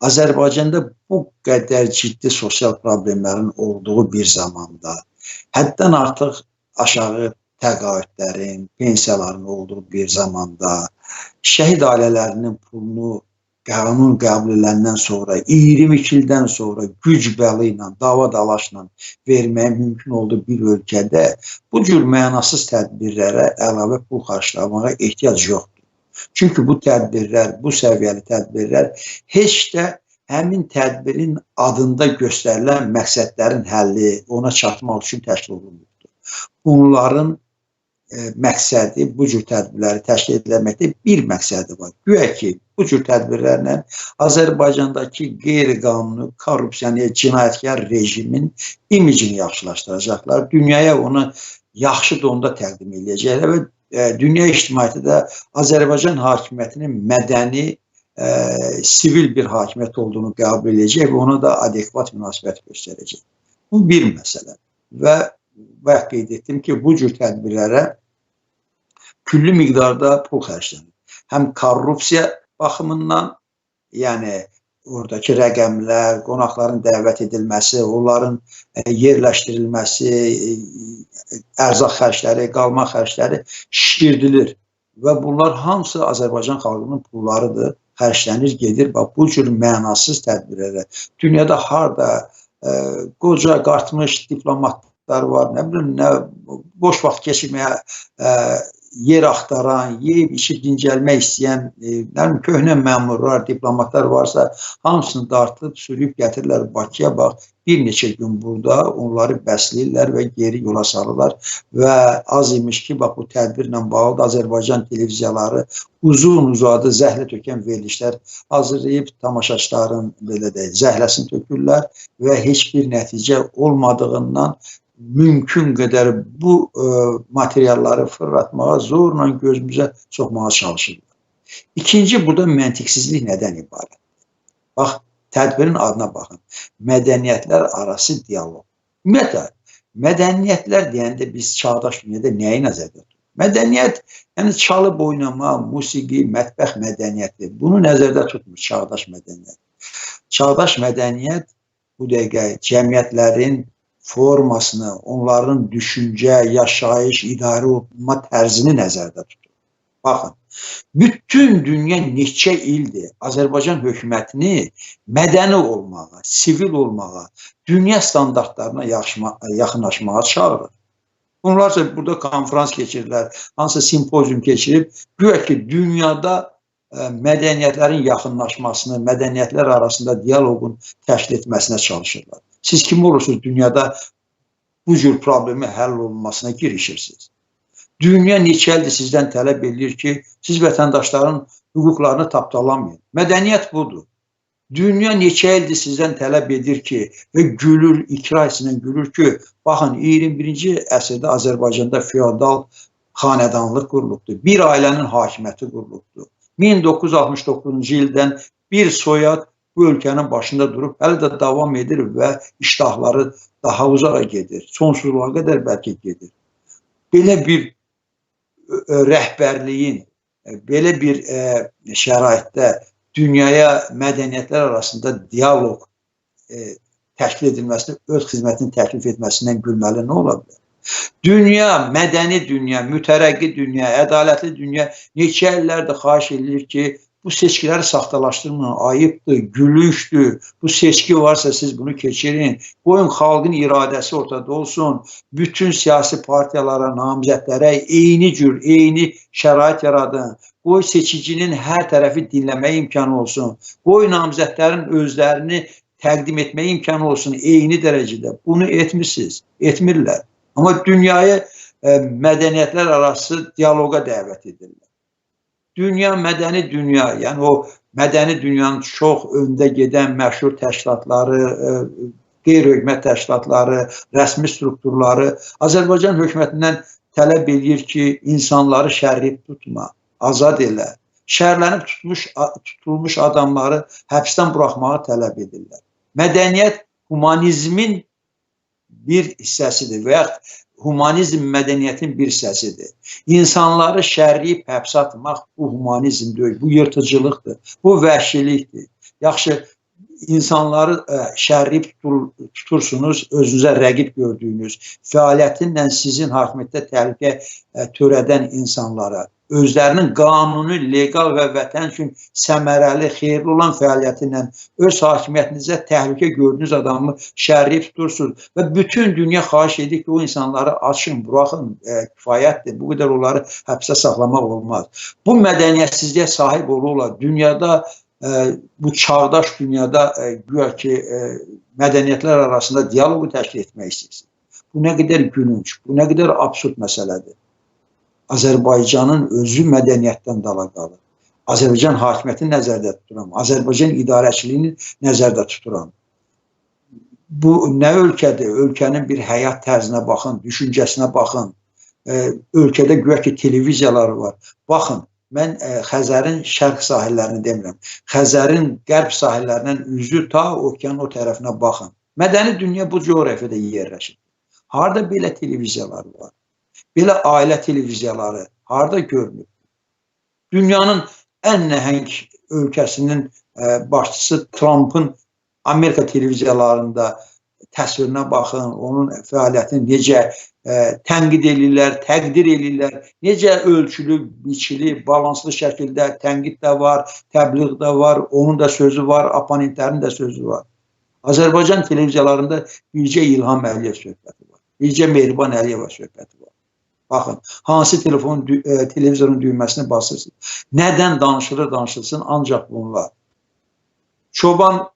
Azərbaycanda bu qədər ciddi sosial problemlərin olduğu bir zamanda, həddən artıq aşağı təqaüdlərin, pensiyaların olduğu bir zamanda, şəhid ailələrinin pulunu qanun qəbul edəndən sonra, 22 ildən sonra güc bəla ilə, dava dalaşla verməyə mümkün olduğu bir ölkədə bu cür mənasız tədbirlərə əlavə pul xərclamağa ehtiyac yoxdur. Çünki bu tədbirlər, bu səviyyəli tədbirlər heç də həmin tədbirin adında göstərilən məqsədlərin həlli, ona çatmaq üçün təşkil olunmuşdur. Bunların məqsədi, bu cür tədbirləri təşkil edilməkdə bir məqsədi var. Güya ki, bu cür tədbirlərlə Azərbaycandakı qeyri-qanuni, korrupsiya, cinayətkar rejimin imicini yaxşılaşdıracaqlar. Dünyaya onu yaxşı donda təqdim edəcəklər və dünya ictimaiyyəti də Azərbaycan hakimiyyətinin mədəni, sivil bir hakimiyyət olduğunu qəbul edəcək və ona da adekvat münasibət göstərəcək. Bu bir məsələ. Və qeyd etdim ki, bu cür tədbirlərə küllü miqdarda pul xərclənir. Həm korrupsiya baxımından, yəni oradakı rəqəmlər, qonaqların dəvət edilməsi, onların yerləşdirilməsi, ərzaq xərcləri, qalma xərcləri şişirdilir. Və bunlar hamısı Azərbaycan xalqının pullarıdır, xərclənir, gedir. Bax, bu cür mənasız tədbirlərə. Dünyada harada qoca, qartmış diplomatlar var, nə bilim, boş vaxt keçirməyə yer axtaran, yeyib içib dincəlmək istəyən, köhnə məmurlar, diplomatlar varsa, hamısını dartıb, sürüb gətirirlər Bakıya. Bax, bir neçə gün burada onları bəsləyirlər və geri yola salırlar. Və az imiş ki, bax, bu tədbirlə bağlı Azərbaycan televiziyaları uzun-uzadı zəhlə tökən verilişlər hazırlayıb, tamaşaçıların belə deyil, zəhləsini tökürlər və heç bir nəticə olmadığından mümkün qədər bu materialları fırlatmağa, zorla gözümüzə soxmağa çalışırlar. İkinci, burada məntiqsizlik nədən ibarət? Bax, tədbirin adına baxın. Mədəniyyətlər arası dialog. Ümumiyyətlə, mədəniyyətlər deyəndə biz çağdaş dünyada nəyi nəzərdə tuturuq? Mədəniyyət, yəni çalıb oynama, musiqi, mətbəx mədəniyyəti. Bunu nəzərdə tutmur çağdaş mədəniyyət. Çağdaş mədəniyyət bu dəqiqə cəmiyyətlərin formasını, onların düşüncə, yaşayış, idarə olunma tərzini nəzərdə tutur. Baxın, bütün dünya neçə ildir Azərbaycan hökumətini mədəni olmağa, sivil olmağa, dünya standartlarına yaxınlaşmağa çağırır. Bunlarsa burada konferans keçirirlər, hansısa simpozium keçirib, güya ki, dünyada mədəniyyətlərin yaxınlaşmasını, mədəniyyətlər arasında dialoqun təşkil etməsinə çalışırlar. Siz kim olursunuz dünyada bu cür problemi həll olunmasına girişirsiniz? Dünya neçə ildir sizdən tələb edir ki, siz vətəndaşların hüquqlarını tapdalamayın. Mədəniyyət budur. Dünya neçə ildir sizdən tələb edir ki, və gülür, ikra etsinə gülür ki, baxın, 21-ci əsrdə Azərbaycanda feodal xanədanlıq qurulubdur. Bir ailənin hakimiyyəti qurulubdur. 1969-cu ildən bir soyad bu ölkənin başında durub, hələ də davam edir və iştahları daha uzağa gedir. Sonsuzluğa qədər bəlkə gedir. Belə bir rəhbərliyin, belə bir şəraitdə dünyaya mədəniyyətlər arasında dialoq təşkil edilməsini, öz xidmətini təklif etməsindən gülməli nə ola bilər? Dünya, mədəni dünya, mütərəqqi dünya, ədalətli dünya neçə illərdir xahiş edilir ki, bu seçkiləri saxtalaşdırmayın, ayıbdır, gülüşdür, bu seçki varsa siz bunu keçirin, qoyun xalqın iradəsi ortada olsun, bütün siyasi partiyalara, namizədlərə eyni cür, eyni şərait yaradın, qoy seçicinin hər tərəfi dinləməyə imkanı olsun, qoy namizədlərin özlərini təqdim etməyə imkanı olsun, eyni dərəcədə. Bunu etmirsiniz, etmirlər. Amma dünyayı mədəniyyətlər arası dialoqa dəvət edirlər. Dünya, mədəni dünya, yəni o mədəni dünyanın çox öndə gedən məşhur təşkilatları, qeyri-hökumət təşkilatları, rəsmi strukturları Azərbaycan hökumətindən tələb edir ki, insanları şərrib tutma, azad elə. Şərlənib tutulmuş adamları həbsdən buraxmağı tələb edirlər. Mədəniyyət humanizmin bir hissəsidir və yaxud humanizm mədəniyyətin bir hissəsidir. İnsanları şərləyib həbsə atmaq bu humanizm deyil, bu yırtıcılıqdır, bu vəhşilikdir. Yaxşı, insanları şərriyib tutursunuz, özünüzə rəqib gördüyünüz, fəaliyyətinlə sizin hakimiyyətdə təhlükə törədən insanlara, özlərinin qanuni, legal və vətən üçün səmərəli, xeyirli olan fəaliyyətinlə öz hakimiyyətinizə təhlükə gördüyünüz adamı şərriyib tutursunuz və bütün dünya xahiş edir ki, o insanları açın, buraxın, kifayətdir, bu qədər onları həbsə saxlamaq olmaz. Bu mədəniyyətsizliyə sahib olurlar. Dünyada, bu çağdaş dünyada güya ki, mədəniyyətlər arasında diyalogu təşkil etmək istəyirsiniz. Bu nə qədər gülünc, bu nə qədər absurd məsələdir. Azərbaycanın özü mədəniyyətdən dala qalır. Azərbaycan hakimiyyətini nəzərdə tuturam, Azərbaycan idarəçiliyini nəzərdə tuturam. Bu nə ölkədir? Ölkənin bir həyat tərzinə baxın, düşüncəsinə baxın. Ölkədə güya ki, televiziyaları var. Baxın, mən Xəzərin şərq sahillərini demirəm. Xəzərin qərb sahillərindən üzü ta okeanın o tərəfinə baxın. Mədəni dünya bu coğrafiyada yerləşir. Harada belə televiziyalar var? Belə ailə televiziyaları harada görünür? Dünyanın ən nəhəng ölkəsinin başçısı Trump'ın Amerika televiziyalarında təsvirinə baxın, onun fəaliyyətini necə tənqid edirlər, təqdir edirlər, necə ölçülü, biçili, balanslı şəkildə tənqid də var, təbliğ də var, onun da sözü var, oponentlərin də sözü var. Azərbaycan televiziyalarında bircə İlham Əliyev söhbəti var, bircə Mehriban Əliyeva söhbəti var. Baxın, hansı televizorun düyməsini basırsınız, nədən danışılsın, ancaq bunlar. Çoban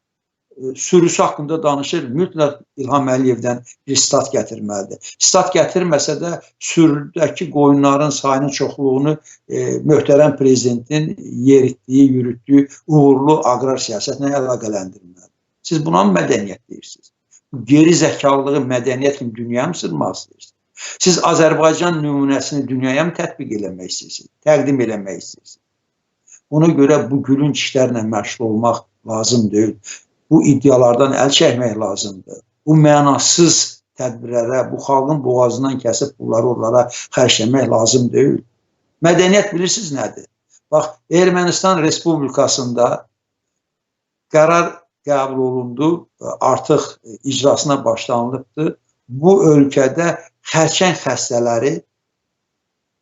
sürüsü haqqında danışır, mütləq İlham Əliyevdən bir stat gətirməlidir. Stat gətirməsə də sürüdəki qoyunların sayının çoxluğunu möhtərəm prezidentin yeritdiyi, yürütdüyü uğurlu aqrar siyasətlə əlaqələndirməlidir. Siz buna mı mədəniyyət deyirsiniz? Geri zəkalığı mədəniyyət kimi dünyaya mı sırmaq istəyirsiniz? Siz Azərbaycan nümunəsini dünyaya mı tətbiq eləmək istəyirsiniz? Təqdim eləmək istəyirsiniz? Ona görə bu gülünc işlərlə məşğul olmaq lazım deyil. Bu iddialardan əl çəkmək lazımdır. Bu mənasız tədbirlərə, bu xalqın boğazından kəsib bunları onlara xərcləmək lazım deyil. Mədəniyyət bilirsiniz nədir? Bax, Ermənistan Respublikasında qərar qəbul olundu, artıq icrasına başlanılıbdır. Bu ölkədə xərçəng xəstələri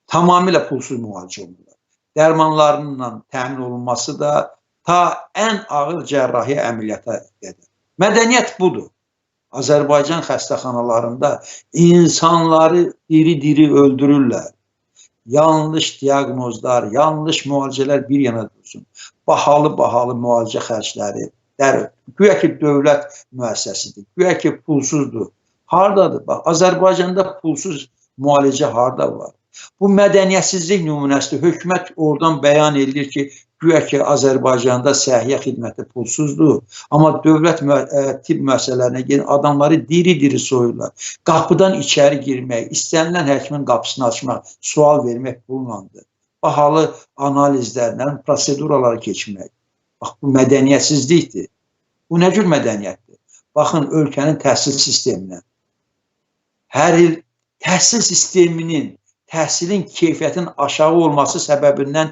tamamilə pulsuz müalicə olunurlar. Dərmanlarının təmin olunması da ta ən ağır cərrahi əməliyyata qədər. Mədəniyyət budur. Azərbaycan xəstəxanalarında insanları diri-diri öldürürlər. Yanlış diaqnozlar, yanlış müalicələr bir yana dursun. Bahalı müalicə xərcləri. Güya ki, dövlət müəssisəsidir. Güya ki, pulsuzdur. Haradadır? Bax, Azərbaycanda pulsuz müalicə harada var? Bu mədəniyyətsizlik nümunəsidir. Hökumət oradan bəyan edir ki, güya ki, Azərbaycanda səhiyyə xidməti pulsuzdur. Amma dövlət tibb müəssisələrinə gedin, adamları diri-diri soyurlar. Qapıdan içəri girmək, istənilən həkimin qapısını açmaq, sual vermək bununlandır. Bahalı analizlərlə, proseduraları keçmək. Bax, bu mədəniyyətsizlikdir. Bu nə cür mədəniyyətdir? Baxın, ölkənin təhsil sisteminə. Hər il təhsil sisteminin, təhsilin keyfiyyətinin aşağı olması səbəbindən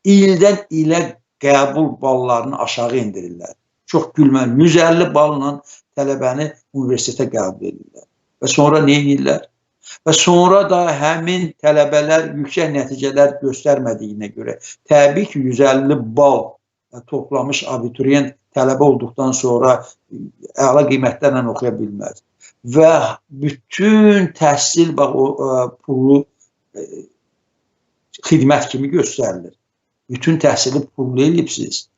ildən ilə qəbul ballarını aşağı indirirlər. Çox gülməli. 150 balla tələbəni universitetə qəbul edirlər. Və sonra nə edirlər? Və sonra da həmin tələbələr yüksək nəticələr göstərmədiyinə görə təbii ki, 150 bal toplamış abituriyent tələbə olduqdan sonra əla qiymətlərlə oxuya bilməz. Və bütün təhsil pulu xidmət kimi göstərilir. Bütün təhsili pullu eləyibsiniz.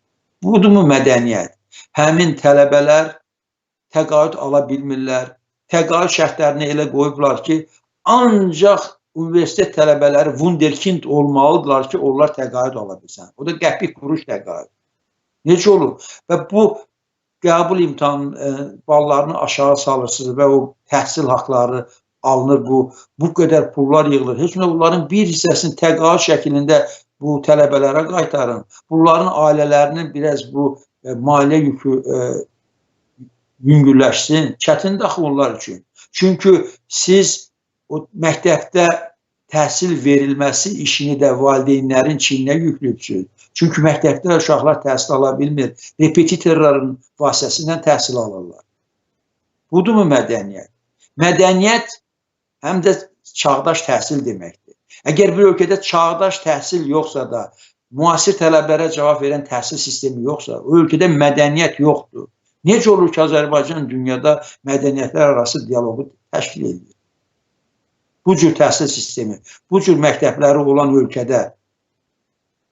Budurmu mədəniyyət? Həmin tələbələr təqaüd ala bilmirlər. Təqaüd şərtlərini elə qoyublar ki, ancaq universitet tələbələri wunderkind olmalıdırlar ki, onlar təqaüd ala bilsin. O da qəpik quruş təqaüd. Necə olur? Və bu qəbul imtahan ballarını aşağı salırsınız və o təhsil haqları alınır, bu qədər pullar yığılır. Heç nə onların bir hissəsini təqaüd şəklində bu tələbələrə qaytarın. Bunların ailələrinin biraz bu maliyyə yükü yüngülləşsin. Çətindir axı onlar üçün. Çünki siz o məktəbdə təhsil verilməsi işini də valideynlərin çiyninə yüklübsün. Çünki məktəbdə uşaqlar təhsil ala bilmir. Repetitorların vasitəsilə təhsil alırlar. Budurmu mədəniyyət? Mədəniyyət həm də çağdaş təhsil deməkdir. Əgər bir ölkədə çağdaş təhsil yoxsa da, müasir tələblərə cavab verən təhsil sistemi yoxsa, o ölkədə mədəniyyət yoxdur. Necə olur ki, Azərbaycan dünyada mədəniyyətlər arası dialoqu təşkil edir? Bu cür təhsil sistemi, bu cür məktəbləri olan ölkədə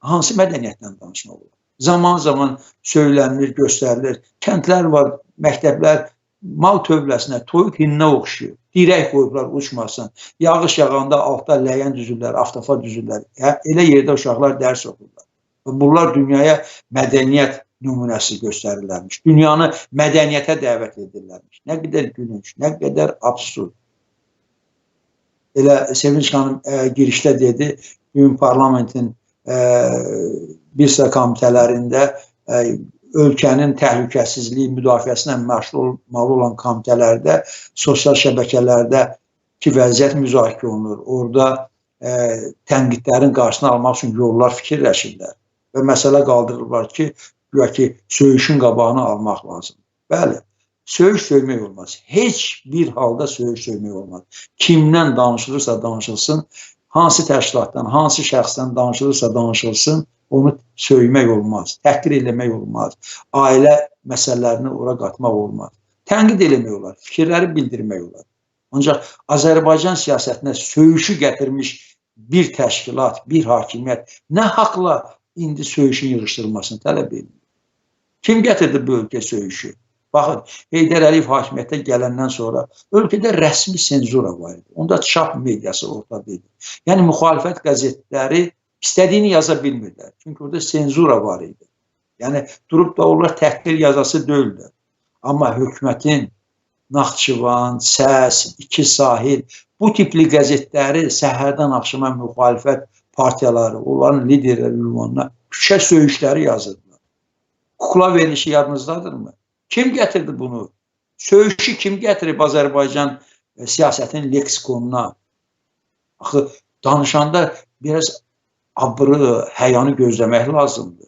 hansı mədəniyyətdən danışmaq olur? Zaman-zaman söylənilir, göstərilir. Kəndlər var, məktəblər mal tövləsinə, toyuq hinə oxşuyur. Dirək qoyublar uçmasın. Yağış yağanda altda ləyən düzürlər, aftafa düzürlər. Elə yerdə uşaqlar dərs oxurlar. Bunlar dünyaya mədəniyyət nümunəsi göstərirlərmiş. Dünyanı mədəniyyətə dəvət edirlərmiş. Nə qədər gülünç, nə qədər absurd. Elə Sevinç xanım girişdə dedi, bugün parlamentin bir sıra komitələrində ölkənin təhlükəsizliyi, müdafiəsinə məşğul olmalı olan komitələrdə, sosial şəbəkələrdə ki, vəziyyət müzakirə olunur. Orada tənqidlərin qarşısını almaq üçün yollar fikirləşirlər. Və məsələ qaldırırlar ki, güya ki, söyüşün qabağını almaq lazım. Bəli, söyüş söymək olmaz. Heç bir halda söyüş söymək olmaz. Kimdən danışılırsa danışılsın, hansı təşkilatdan, hansı şəxsdən danışılırsa danışılsın, onu söymək olmaz, təhqir eləmək olmaz, ailə məsələlərini ora qatmaq olmaz. Tənqid eləmək olar, fikirləri bildirmək olar. Ancaq Azərbaycan siyasətinə söyüşü gətirmiş bir təşkilat, bir hakimiyyət nə haqla indi söyüşün yığışdırılmasını tələb edir? Kim gətirdi bu ölkə söyüşü? Baxın, Heydər Əliyev hakimiyyətə gələndən sonra ölkədə rəsmi senzura var idi. Onda çap mediası ortada idi. Yəni, müxalifət qəzetləri istədiyini yaza bilmirlər. Çünki orada senzura var idi. Yəni, durub da onlar təhqir yazası deyildir. Amma hökumətin Naxçıvan, Səs, İki Sahil, bu tipli qəzetləri səhərdən axşama müxalifət partiyaları, onların liderləri ünvanına küçə söyüşləri yazırdılar. Kukla verilişi yadınızdadırmı? Kim gətirdi bunu? Söyüşü kim gətirib Azərbaycan siyasətinin leksikonuna? Axı, danışanda biraz abrı, həyanı gözləmək lazımdır.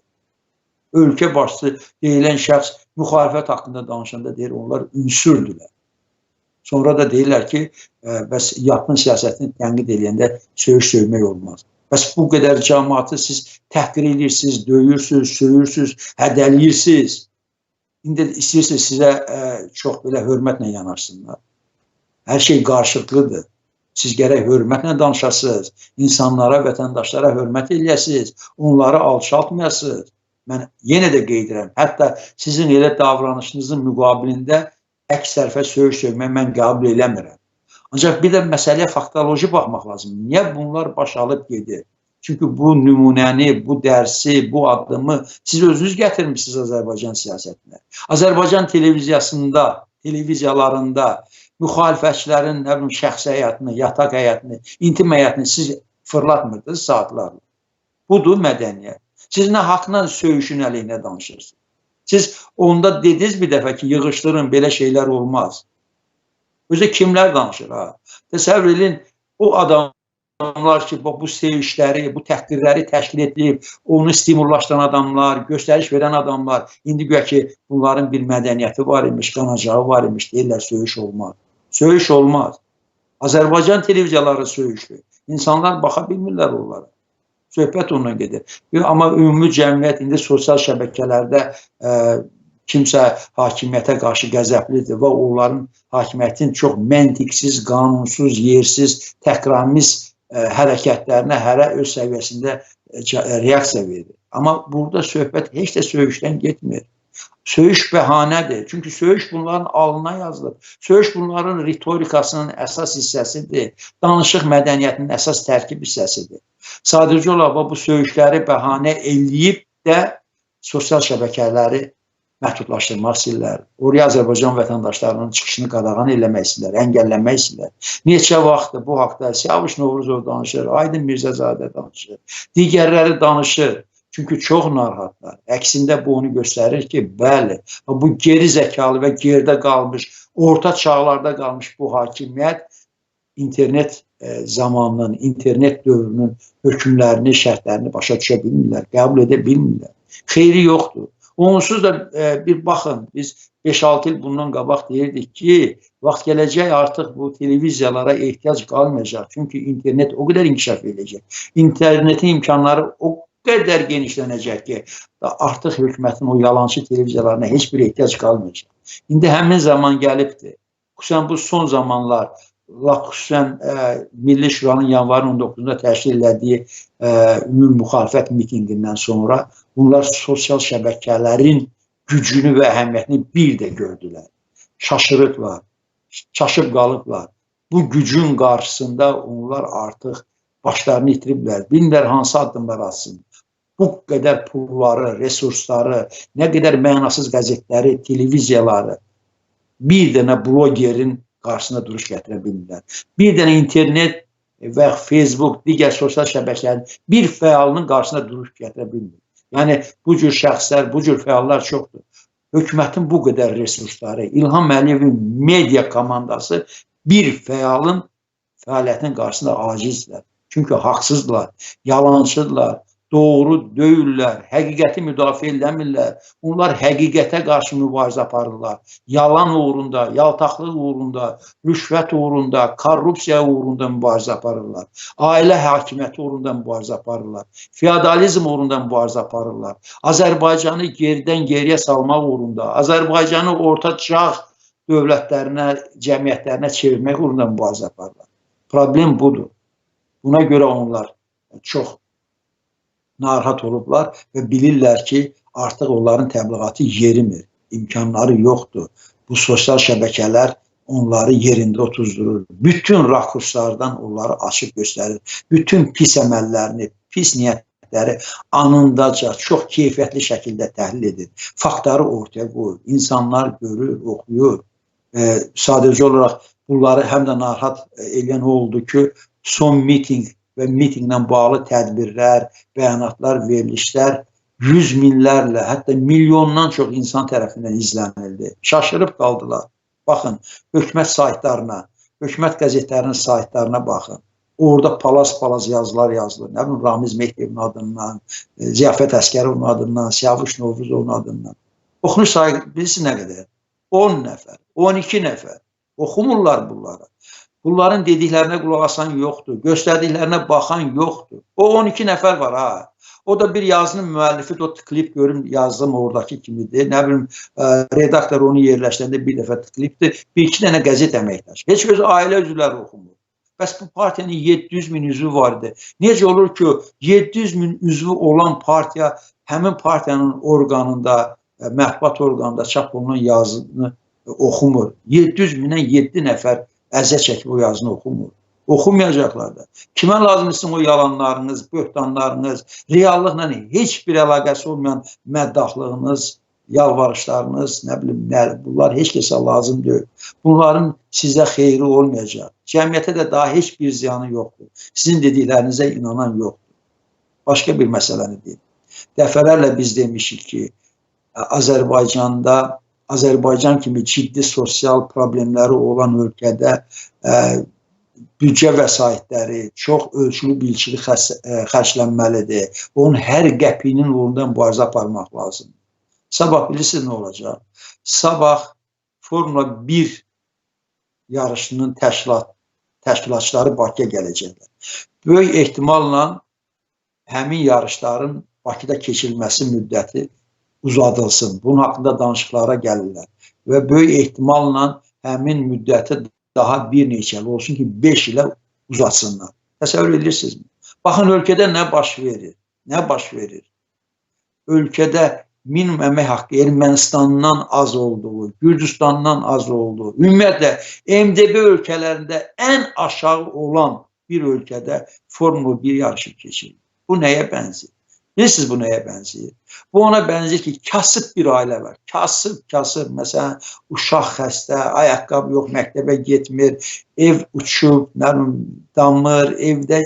Ölkə başçısı deyilən şəxs müxalifət haqqında danışanda deyir, onlar ünsürdülər. Sonra da deyirlər ki, bəs yapın siyasətini tənqid edəndə söyüş söymək olmaz. Bəs bu qədər cəmaatı siz təhqir edirsiniz, döyürsünüz, söyürsünüz, hədəliyirsiniz. İndi istəyirsiniz sizə çox belə hörmətlə yanaşsınlar. Hər şey qarşılıqlıdır. Siz gərək hörmətlə danışasınız, insanlara, vətəndaşlara hörmət eləyəsiniz, onları alçaltmayasınız. Mən yenə də qeyd edirəm, hətta sizin elə davranışınızın müqabilində əks tərəfə söyüş söymək mən qəbul eləmirəm. Ancaq bir də məsələyə faktoloji baxmaq lazım. Niyə bunlar baş alıb gedir? Çünki bu nümunəni, bu dərsi, bu addımı siz özünüz gətirmişsiniz Azərbaycan siyasətinə. Azərbaycan televiziyalarında müxalifətçilərin şəxsi həyatını, yataq həyatını, intim həyatını siz fırlatmırdınız saatlarla. Budur mədəniyyət. Siz nə haqla söyüşün əleyhinə danışırsınız? Siz onda dediniz bir dəfə ki, yığışdırın, belə şeylər olmaz. Özə kimlər danışır? Təsəvvür edin, o adamlar ki, bu söyüşləri, bu təhqirləri təşkil edib, onu stimullaşdıran adamlar, göstəriş verən adamlar, indi güya ki, bunların bir mədəniyyəti var imiş, qanacağı var imiş, deyirlər, söyüş olmaz. Söyüş olmaz. Azərbaycan televiziyaları söyüşlü. İnsanlar baxa bilmirlər onlara. Söhbət ondan gedir. Amma ümumi cəmiyyət indi sosial şəbəkələrdə kimsə hakimiyyətə qarşı qəzəblidir və onların hakimiyyətin çox məntiqsiz, qanunsuz, yersiz, təhqiramiz hərəkətlərinə hərə öz səviyyəsində reaksiya verir. Amma burada söhbət heç də söyüşdən getmir. Söyüş bəhanədir. Çünki söyüş bunların alına yazılır. Söyüş bunların ritorikasının əsas hissəsidir. Danışıq mədəniyyətinin əsas tərkib hissəsidir. Sadəcə olaraq bu söyüşləri bəhanə eləyib də sosial şəbəkələri məhdudlaşdırmaq istəyirlər. Oraya Azərbaycan vətəndaşlarının çıxışını qadağan eləmək istəyirlər, əngəlləmək istəyirlər. Neçə vaxtdır bu haqda Siyavuş Novruzov danışır, Aydın Mirzəzadə danışır, digərləri danışır. Çünki çox narahatlar. Əksində bu onu göstərir ki, bəli, bu geri zəkalı və geridə qalmış, orta çağlarda qalmış bu hakimiyyət internet zamanının, internet dövrünün hökmlərini, şərtlərini başa düşə bilmirlər, qəbul edə bilmirlər. Xeyri yoxdur. Onsuz da bir baxın, biz 5-6 il bundan qabaq deyirdik ki, vaxt gələcək artıq bu televiziyalara ehtiyac qalmayacaq. Çünki internet o qədər inkişaf edəcək. İnternetin imkanları o qədər genişlənəcək ki, artıq hökumətin o yalancı televiziyalarına heç bir ehtiyac qalmayacaq. İndi həmin zaman gəlibdir. Xüsusən bu son zamanlar, xüsusən Milli Şuranın yanvarın 19-da təşkil elədiyi ümumi müxalifət mitinqindən sonra bunlar sosial şəbəkələrin gücünü və əhəmiyyətini bir də gördülər. Şaşırıblar, çaşıb qalıblar. Bu gücün qarşısında onlar artıq başlarını itiriblər. Bilmirlər hansı addımlar atsın. Bu qədər pulları, resursları, nə qədər mənasız qəzetləri, televiziyaları bir dənə blogerin qarşısında duruş gətirə bilmirlər. Bir dənə internet və Facebook, digər sosial şəbəkələrin bir fəalının qarşısında duruş gətirə bilmirlər. Yəni, bu cür şəxslər, bu cür fəallar çoxdur. Hökumətin bu qədər resursları, İlham Əliyevin media komandası bir fəalın fəaliyyətinin qarşısında acizdirlər. Çünki haqsızdılar, yalancıdırlar, doğru deyirlər, həqiqəti müdafiə eləmirlər. Onlar həqiqətə qarşı mübarizə aparırlar. Yalan uğrunda, yaltaqlıq uğrunda, rüşvət uğrunda, korrupsiya uğrunda mübarizə aparırlar. Ailə hakimiyyəti uğrunda mübarizə aparırlar. Feodalizm uğrunda mübarizə aparırlar. Azərbaycanı geridən geriyə salmaq uğrunda, Azərbaycanı orta çağ dövlətlərinə, cəmiyyətlərinə çevirmək uğrunda mübarizə aparırlar. Problem budur. Buna görə onlar çox narahat olublar və bilirlər ki, artıq onların təbliğatı yerimir, imkanları yoxdur. Bu sosial şəbəkələr onları yerində otuzdurur. Bütün rakurslardan onları açıb göstərir. Bütün pis əməllərini, pis niyyətləri anındaca, çox keyfiyyətli şəkildə təhlil edir. Faktları ortaya qoyur. İnsanlar görür, oxuyur. Sadəcə olaraq bunları həm də narahat eləyən oldu ki, son miting və mitinglə bağlı tədbirlər, bəyanatlar, verilişlər yüz minlərlə, hətta milyondan çox insan tərəfindən izlənildi. Şaşırıb qaldılar. Baxın, hökumət saytlarına, hökumət qəzetlərinin saytlarına baxın. Orada palaz-palaz yazılar yazılır. Nə bilim, Ramiz Mehdiyevin adından, Ziyafət Əsgərovun adından, Siyavuş Novruzovun adından. Oxunuş sayı bilirsiniz nə qədər? 10 nəfər, 12 nəfər. Oxumurlar bunları. Bunların dediklərinə qulaq asan yoxdur, göstərdiklərinə baxan yoxdur. O 12 nəfər var ha. O da bir yazının müəllifi, o tıklayıb görüm yazdım oradakı kimidir. Nə bilim, redaktor onu yerləşdirəndə bir dəfə tıklayıbdır. Bir-iki dənə qəzet əməkdaşı. Heç öz ailə üzvləri oxumur. Bəs bu partiyanın 700 min üzvü var idi. Necə olur ki, 700 min üzvü olan partiya həmin partiyanın orqanında, mətbuat orqanında çap olunan yazını oxumur. 700 mindən 7 nəfər əziyyət çəkib o yazını oxumur. Oxumayacaqlar da. Kimə lazımsın o yalanlarınız, böhtanlarınız, reallıqla heç bir əlaqəsi olmayan məddahlığınız, yalvarışlarınız, nə bilim, bunlar heç kəsə lazım deyil. Bunların sizə xeyri olmayacaq. Cəmiyyətə də daha heç bir ziyanı yoxdur. Sizin dediklərinizə inanan yoxdur. Başqa bir məsələni deyim. Dəfələrlə biz demişik ki, Azərbaycan kimi ciddi sosial problemləri olan ölkədə büdcə vəsaitləri çox ölçülü biçili xərclənməlidir. Onun hər qəpiyinin uğrunda mübarizə aparmaq lazımdır. Sabah bilirsiniz nə olacaq? Sabah Formula 1 yarışının təşkilatçıları Bakıya gələcəklər. Böyük ehtimalla həmin yarışların Bakıda keçirilməsi müddəti uzadılsın. Bunun haqqında danışıqlara gəlirlər. Və böyük ehtimalla həmin müddəti daha bir neçə il olsun ki, 5 ilə uzatsınlar. Təsəvvür edirsinizmi? Baxın, ölkədə nə baş verir? Nə baş verir? Ölkədə minimum əmək haqqı Ermənistandan az olduğu, Gürcüstandan az olduğu, ümumiyyətlə MDB ölkələrində ən aşağı olan bir ölkədə Formula 1 yarışı keçirir. Bu nəyə bənzir? Bilirsiniz bu nəyə bənzir? Bu ona bənzir ki, kasıb bir ailə var. Kasıb. Məsələn, uşaq xəstə, ayaqqabı yox, məktəbə getmir, ev uçub, damır, evdə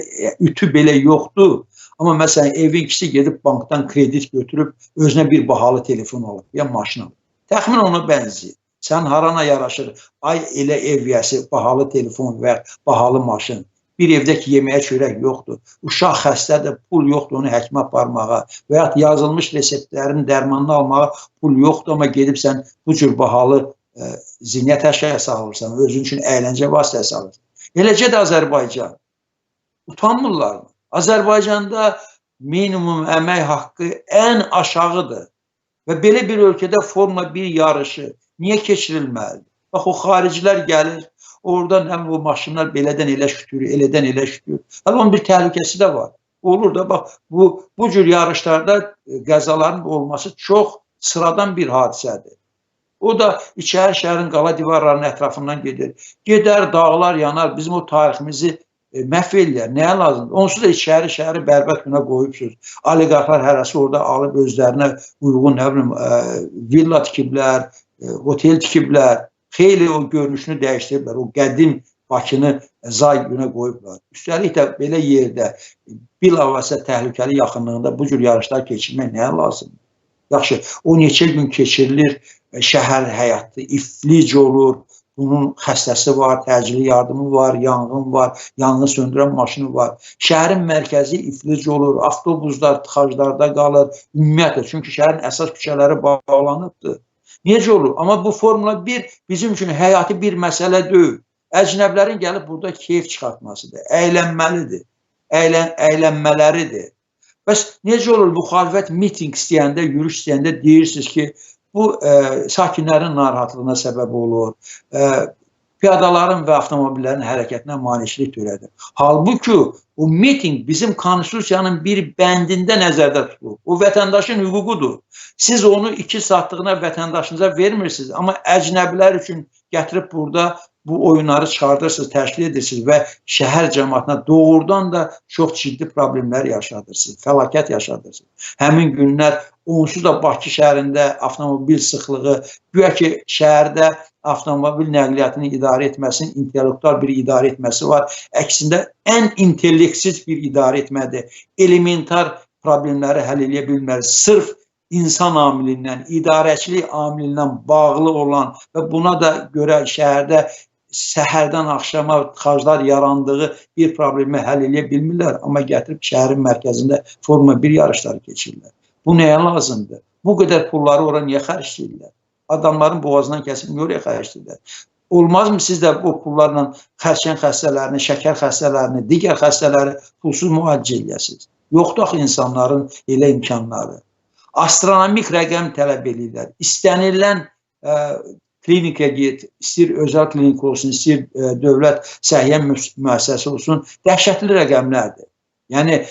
ütü belə yoxdur. Amma məsələn, evin kişi gedib bankdan kredit götürüb, özünə bir bahalı telefon alıb, ya maşın alıb. Təxmin ona bənzir. Sən harana yaraşır, ay elə ev yəsi, bahalı telefon və bahalı maşın. Bir evdə ki, yeməyə çörək yoxdur, uşaq xəstədir, pul yoxdur onu həkimə aparmağa və ya yazılmış reseptlərin dərmanını almağa pul yoxdur, amma gedibsən bu cür bahalı zinət əşyası alırsan, özün üçün əyləncə vasitəsi alırsan. Eləcə də Azərbaycan. Utanmırlar mı? Azərbaycanda minimum əmək haqqı ən aşağıdır və belə bir ölkədə Formula 1 yarışı niyə keçirilməlidir? Bax, o xaricilər gəlir, oradan həm o maşınlar belədən elə şükür, elədən elə şükür. Hələ onun bir təhlükəsi də var. Olur da, bax, bu cür yarışlarda qəzaların olması çox sıradan bir hadisədir. O da içəri şəhərin qala divarlarının ətrafından gedir. Gedər, dağlar yanar, bizim o tariximizi məhv edirlər. Nəyə lazımdır? Onsuz da içəri şəhəri bərbət günə qoyubsuz. Oliqarxlar hərəsi orada alıb özlərinə uyğun, nə bilim, villa tikiblər, otel tikiblər. Xeyli o görünüşünü dəyişdiriblər. O qədim Bakını zay günə qoyublar. Üstəlik də belə yerdə bilavasitə təhlükəli yaxınlığında bu cür yarışlar keçirmək nəyə lazımdır? Yaxşı, o neçə gün keçirilir, şəhər həyatı iflic olur, bunun xəstəsi var, təcili yardımı var, yanğın var, yanğın söndürən maşını var. Şəhərin mərkəzi iflic olur, avtobuslar tıxaclarda qalır, ümumiyyətlə, çünki şəhərin əsas küçələri bağlanıbdır. Necə olur? Amma bu Formula 1 bizim üçün həyati bir məsələ deyil. Əcnəblərin gəlib burada keyf çıxartmasıdır, əylənməlidir, əylənmələridir. Bəs necə olur müxalifət miting istəyəndə, yürüyüş istəyəndə deyirsiniz ki, bu sakinlərin narahatlığına səbəb olur, piyadaların və avtomobillərin hərəkətinə maneçilik törədir. Halbuki o miting bizim konstitusiyanın bir bəndində nəzərdə tutulur. O vətəndaşın hüququdur. Siz onu 2 saatlığına vətəndaşınıza vermirsiniz, amma əcnəbilər üçün gətirib burada bu oyunları çıxardırsınız, təşkil edirsiniz və şəhər cəmaatına doğrudan da çox ciddi problemlər yaşadırsınız, fəlakət yaşadırsınız. Həmin günlər onsuz da Bakı şəhərində avtomobil sıxlığı, güya ki, şəhərdə avtomobil nəqliyyatını idarə etməsinin intellektual bir idarə etməsi var. Əksində ən intellektsiz bir idarə etmədir. Elementar problemləri həll edə bilmir. Sırf insan amilindən, idarəçilik amilindən bağlı olan və buna da görə şəhərdə səhərdən axşama tıxaclar yarandığı bir problemi həll edə bilmirlər. Amma gətirib şəhərin mərkəzində Formula 1 yarışları keçirirlər. Bu nəyə lazımdır? Bu qədər pulları ora niyə xərcləyirlər? Adamların boğazından kəsib oraya xərcləyirlər. Olmazmı siz də bu pullarla xərçəng xəstələrini, şəkər xəstələrini, digər xəstələri pulsuz müalicə edəsiniz? Yoxdur axı insanların elə imkanları. Astronomik rəqəm tələb edirlər. İstənilən klinikə get, istəyir özəl klinik olsun, istəyir dövlət səhiyyə müəssisəsi olsun, dəhşətli rəqəmlərdir. Yəni,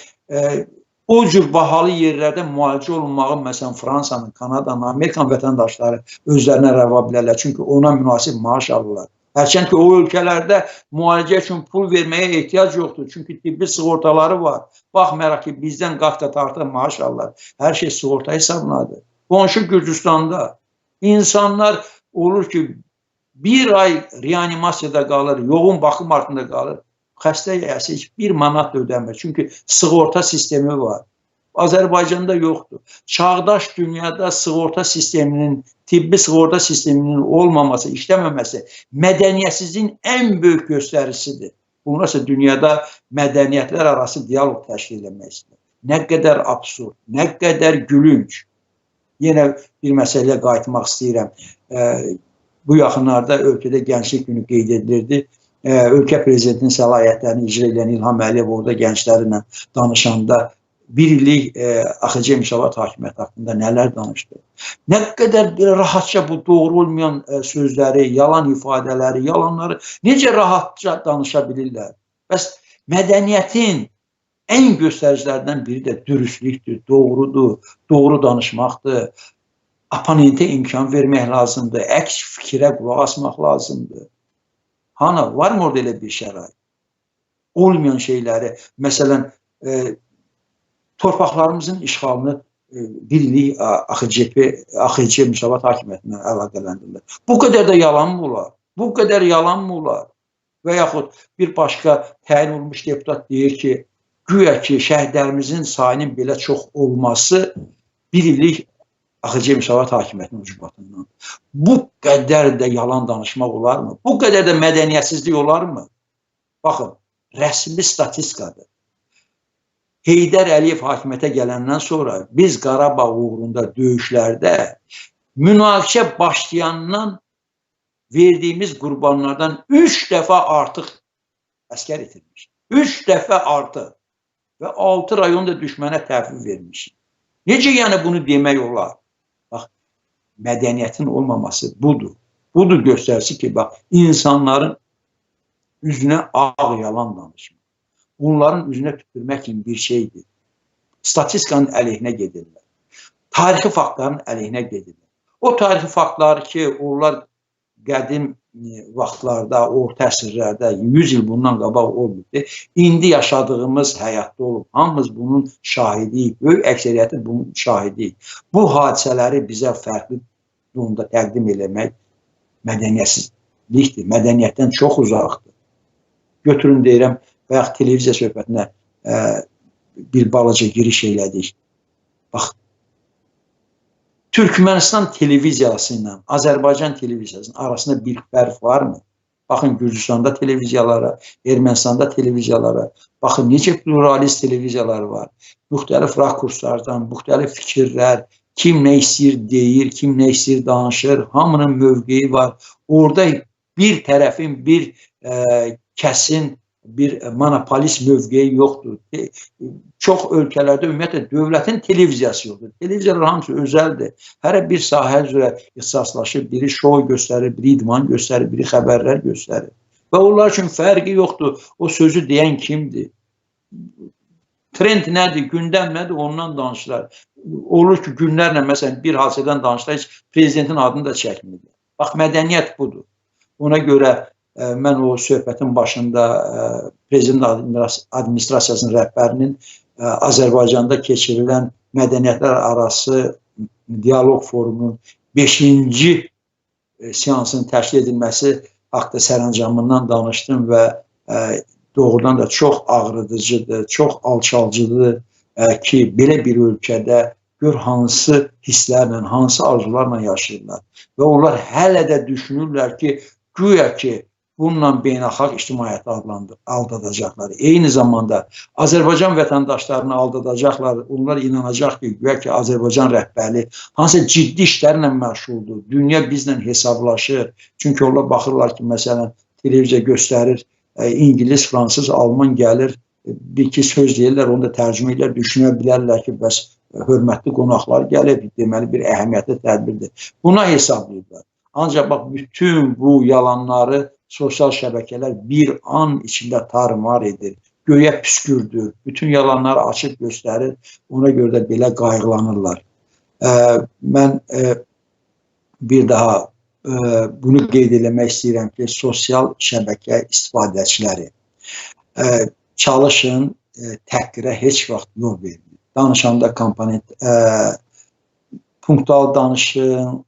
o cür bahalı yerlərdə müalicə olunmağı, məsələn, Fransanın, Kanadanın, Amerikan vətəndaşları özlərinə rəva bilərlər. Çünki ona münasib maaş alırlar. Hərçənd ki, o ölkələrdə müalicə üçün pul verməyə ehtiyac yoxdur. Çünki tibbi sığortaları var. Baxmayaraq ki, bizdən qat-qat artıq maaş alırlar. Hər şey sığorta hesabınadır. Qonşu Gürcüstanda insanlar olur ki, bir ay reanimasiyada qalır, yoğun baxım altında qalır. Xəstə yiyəsi heç 1 manat da ödəmir. Çünki sığorta sistemi var. Azərbaycanda yoxdur. Çağdaş dünyada sığorta sisteminin, tibbi sığorta sisteminin olmaması, işləməməsi mədəniyyətsizliyin ən böyük göstəricisidir. Bunlar isə dünyada mədəniyyətlər arası dialoq təşkil etmək istəyir. Nə qədər absurd, nə qədər gülünc. Yenə bir məsələyə qayıtmaq istəyirəm. Bu yaxınlarda ölkədə Gənclik Günü qeyd edilirdi. Ölkə prezidentinin səlahiyyətlərini icra edən İlham Əliyev orada gənclərlə danışanda bir illik AXC Müsavat hakimiyyəti haqqında nələr danışdı. Nə qədər rahatca bu doğru olmayan sözləri, yalan ifadələri, yalanları necə rahatca danışa bilirlər? Bəs mədəniyyətin ən göstəricilərdən biri də dürüstlükdür, doğrudur, doğru danışmaqdır. Oponentə imkan vermək lazımdır, əks fikrə qulaq asmaq lazımdır. Hana, var mı orada elə bir şərait? Olmayan şeyləri, məsələn, torpaqlarımızın işğalını bir illik AXC Müsavat hakimiyyətindən əlaqələndirirlər. Bu qədər də yalan mı olar? Bu qədər yalan mı olar? Və yaxud bir başqa təyin olmuş deputat deyir ki, güya ki, şəhidlərimizin sayının belə çox olması bir illik AXC Müsavat hakimiyyətinin ucbatından. Bu qədər də yalan danışmaq olarmı? Bu qədər də mədəniyyətsizlik olarmı? Baxın, rəsmi statistikadır. Heydər Əliyev hakimiyyətə gələndən sonra biz Qarabağ uğrunda döyüşlərdə münaqişə başlayandan verdiyimiz qurbanlardan 3 dəfə artıq əskər itirmişik. 3 dəfə artıq və 6 rayonda düşmənə təhvil vermişik. Necə yəni bunu demək olar? Bax, mədəniyyətin olmaması budur. Budur göstərisi ki, bax, insanların üzünə ağ yalan danışmaq. Onların üzünə tüpürmək kimi bir şeydir. Statistikanın əleyhinə gedirlər. Tarixi faktların əleyhinə gedirlər. O tarixi faktlar ki, onlar qədim vaxtlarda, orta əsrlərdə, 100 il bundan qabaq olmuşdu. İndi yaşadığımız həyatda olub. Hamımız bunun şahidiyik. Böyük əksəriyyəti bunun şahidiyik. Bu hadisələri bizə fərqli durumda təqdim eləmək mədəniyyətsizlikdir. Mədəniyyətdən çox uzaqdır. Götürün deyirəm, bayaq televiziya söhbətinə bir balaca giriş elədik. Bax, Türkmenistan televiziyası ilə Azərbaycan televiziyasının arasında bir fərq varmı? Baxın Gürcüstanda televiziyalara, Ermənistanda televiziyalara, baxın necə pluralist televiziyalar var. Müxtəlif rakurslardan, müxtəlif fikirlər, kim nə istəyir deyir, kim nə istəyir danışır, hamının mövqeyi var. Orada bir tərəfin, bir kəsin, bir monopolist mövqeyi yoxdur. Çox ölkələrdə ümumiyyətlə dövlətin televiziyası yoxdur. Televiziyalar hamısı özəldir. Hərə bir sahə üzrə ixtisaslaşır. Biri şou göstərir, biri idman göstərir, biri xəbərlər göstərir. Və onlar üçün fərqi yoxdur. O sözü deyən kimdir? Trend nədir, gündəm nədir, ondan danışırlar. Olur ki, günlərlə məsələn bir hadisədən danışırlar, heç prezidentin adını da çəkmirlər. Bax, mədəniyyət budur. Ona görə mən o söhbətin başında prezident administrasiyasının rəhbərinin Azərbaycanda keçirilən mədəniyyətlər arası dialoq forumunun 5-ci seansının təşkil edilməsi haqda sərəncamından danışdım və doğrudan da çox ağrıdıcıdır, çox alçalcıdır ki, belə bir ölkədə gör hansı hisslərlə, hansı arzularla yaşayırlar. Və onlar hələ də düşünürlər ki, güya ki, bununla beynəlxalq ictimaiyyəti aldadacaqlar. Eyni zamanda Azərbaycan vətəndaşlarını aldadacaqlar. Onlar inanacaq ki, güya ki, Azərbaycan rəhbəri hansı ciddi işlərlə məşğuldur. Dünya bizlə hesablaşır. Çünki onlar baxırlar ki, məsələn, televiziya göstərir, İngilis, Fransız, Alman gəlir, bir-iki söz deyirlər, onu da tərcümə edirlər, düşünə bilərlər ki, bəs hörmətli qonaqlar gəlib, deməli bir əhəmiyyətli tədbirdir. Buna hesablayırlar. Ancaq bax, bütün bu yalanları sosial şəbəkələr bir an içində tarmar edir, göyə püskürdür, bütün yalanları açıb göstərir, ona görə də belə qayğılanırlar. Mən bir daha bunu qeyd eləmək istəyirəm ki, sosial şəbəkə istifadəçiləri çalışın, təhqirə heç vaxt yol verməyin. Danışanda komponent punktual danışın,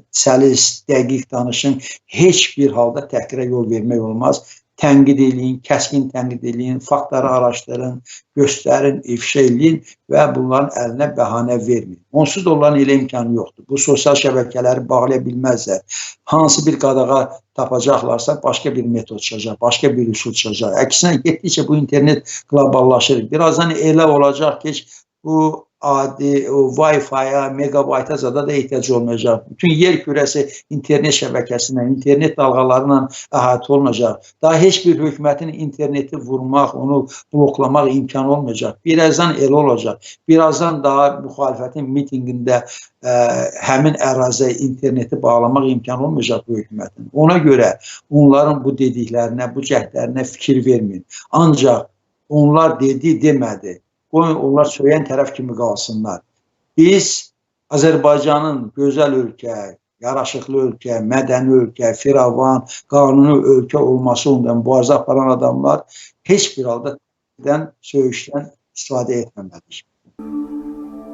səlis, dəqiq danışın, heç bir halda təhqirə yol vermək olmaz. Tənqid eləyin, kəskin tənqid eləyin, faktları araşdırın, göstərin, ifşa eləyin və bunların əlinə bəhanə verməyin. Onsuz da onların elə imkanı yoxdur. Bu sosial şəbəkələri bağlaya bilməzlər. Hansı bir qadağa tapacaqlarsa başqa bir metod çıxacaq, başqa bir üsul çıxacaq. Əksinə getdikcə bu internet qloballaşır. Birazdan elə olacaq ki, bu adi Wi-Fi-ya, megabayta zada da ehtiyac olmayacaq. Bütün yer kürəsi internet şəbəkəsindən, internet dalğalarıyla əhatə olunacaq. Daha heç bir hökumətin interneti vurmaq, onu bloklamaq imkanı olmayacaq. Birazdan elə olacaq. Birazdan daha müxalifətin mitingində həmin əraziyə interneti bağlamaq imkanı olmayacaq bu hökumətin. Ona görə onların bu dediklərinə, bu cəhdlərinə fikir verməyin. Ancaq onlar dedi, demədi. Qoyun, onlar söyləyən tərəf kimi qalsınlar. Biz Azərbaycanın gözəl ölkə, yaraşıqlı ölkə, mədəni ölkə, firavan, qanuni ölkə olması ondan mübarizə aparan adamlar heç bir halda söyüşdən istifadə etməməlidir.